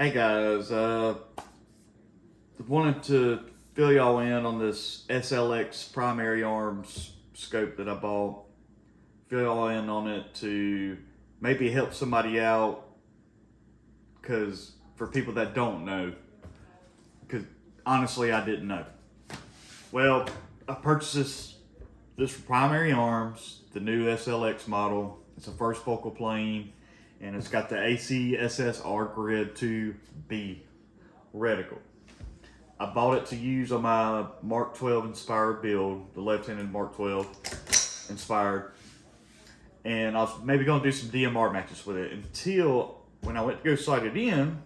Hey guys, wanted to fill y'all in on this SLX primary arms scope that I bought. Fill y'all in on it to maybe help somebody out, because for people that don't know, because honestly I didn't know. Well, I purchased this for primary arms, the new SLX model. It's a first focal plane, and it's got the ACSSR Grid 2B reticle. I bought it to use on my Mark 12 inspired build, the left-handed Mark 12 inspired. And I was maybe going to do some DMR matches with it until when I went to go sight it in,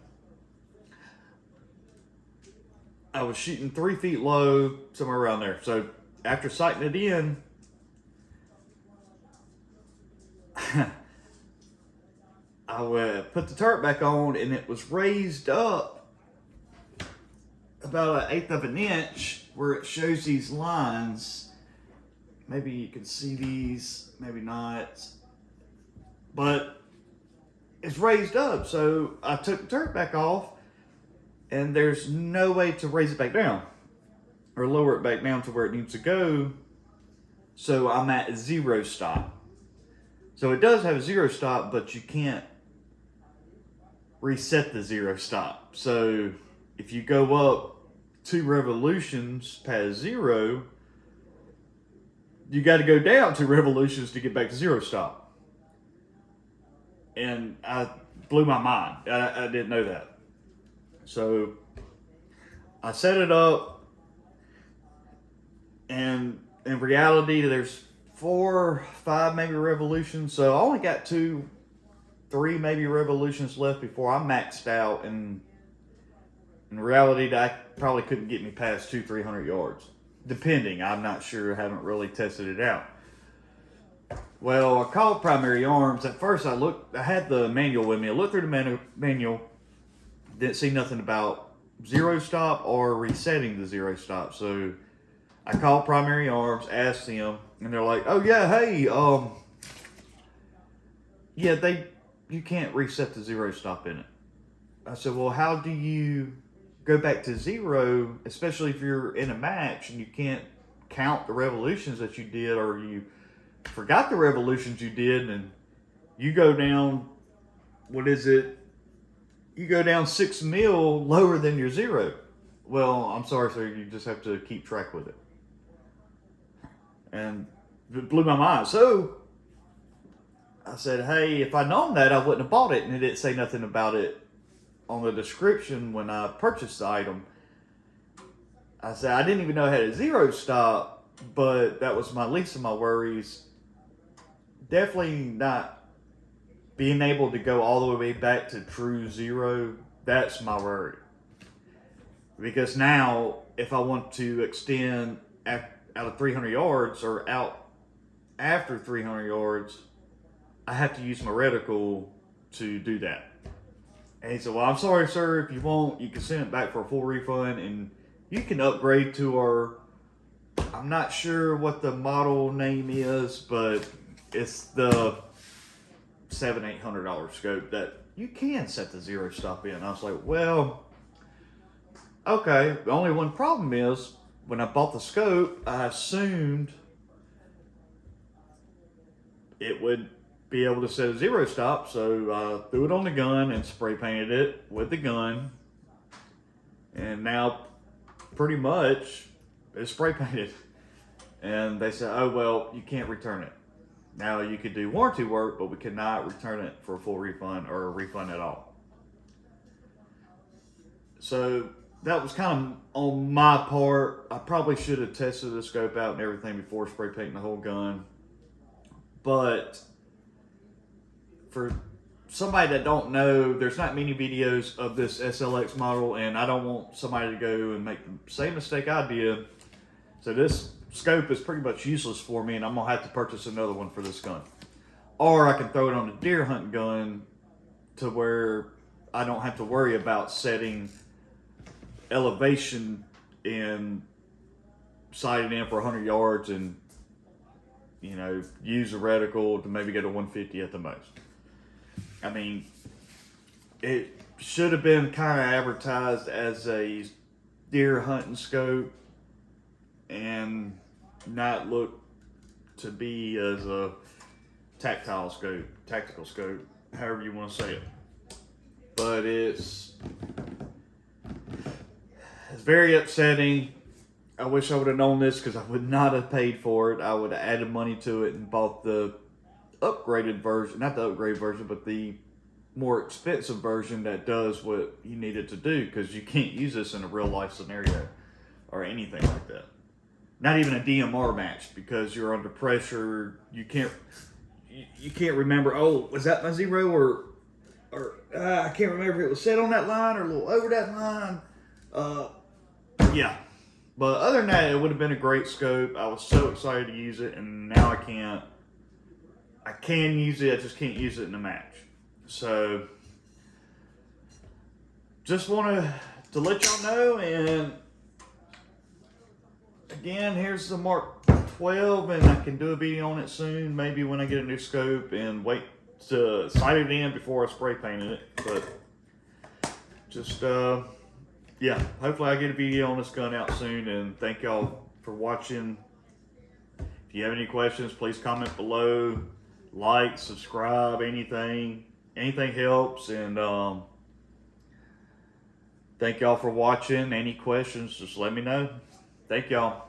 I was shooting 3 feet low, somewhere around there. So after sighting it in, I put the turret back on, and it was raised up about 1/8 of an inch where it shows these lines. Maybe you can see these, maybe not. But it's raised up, so I took the turret back off, and there's no way to raise it back down or lower it back down to where it needs to go. So I'm at 0 stop. So it does have a 0 stop, but you can't reset the 0 stop. So if you go up 2 revolutions past 0, you got to go down 2 revolutions to get back to 0 stop. And I blew my mind. I didn't know that. So I set it up, and in reality there's 4, 5 maybe revolutions. So I only got 2, 3 maybe revolutions left before I'm maxed out, and in reality that probably couldn't get me past 200-300 yards, depending. I'm not sure. I haven't really tested it out. Well, I called primary arms. At first I had the manual with me. I looked through the manual, didn't see nothing about 0 stop or resetting the 0 stop. So I called primary arms, asked them, and they're like, oh yeah, hey, yeah, you can't reset the 0 stop in it. I said, well, how do you go back to 0, especially if you're in a match and you can't count the revolutions that you did, or you forgot the revolutions you did, and you go down, you go down 6 mil lower than your 0. Well, I'm sorry, sir, you just have to keep track with it. And it blew my mind. So I said, hey, if I'd known that, I wouldn't have bought it. And it didn't say nothing about it on the description when I purchased the item. I said, I didn't even know it had a 0 stop, but that was my least of my worries. Definitely not being able to go all the way back to true 0. That's my worry. Because now, if I want to extend out of 300 yards or out after 300 yards, I have to use my reticle to do that. And he said, well, I'm sorry, sir. If you want, you can send it back for a full refund, and you can upgrade to our, I'm not sure what the model name is, but it's the $700-800 scope that you can set the 0 stop in. I was like, well, okay. The only one problem is, when I bought the scope, I assumed it would be able to set a 0 stop, so I threw it on the gun and spray painted it with the gun, and now pretty much it's spray painted. And they said, oh well, you can't return it. Now you could do warranty work, but we cannot return it for a full refund or a refund at all. So that was kind of on my part. I probably should have tested the scope out and everything before spray painting the whole gun. But for somebody that don't know, there's not many videos of this SLX model, and I don't want somebody to go and make the same mistake I did. So this scope is pretty much useless for me, and I'm gonna have to purchase another one for this gun. Or I can throw it on a deer hunting gun to where I don't have to worry about setting elevation and sighting in for 100 yards and, you know, use a reticle to maybe get a 150 at the most. I mean, should have been kind of advertised as a deer hunting scope and not look to be as a tactile scope, tactical scope, however you want to say it. But it's very upsetting. I wish I would have known this, because I would not have paid for it. I would have added money to it and bought the upgraded version, not the upgraded version, but the more expensive version that does what you need it to do, because you can't use this in a real life scenario or anything like that. Not even a DMR match, because you're under pressure. You can't remember, oh, was that my zero, or I can't remember if it was set on that line or a little over that line. Yeah. But other than that, it would have been a great scope. I was so excited to use it, and now I can't. I can use it, I just can't use it in a match. So, just wanted to let y'all know. And again, here's the Mark 12, and I can do a video on it soon, maybe when I get a new scope, and wait to sight it in before I spray painted it. But just yeah, hopefully I get a video on this gun out soon, and thank y'all for watching. If you have any questions, please comment below, like, subscribe, anything helps. And thank y'all for watching. Any questions, just let me know. Thank y'all.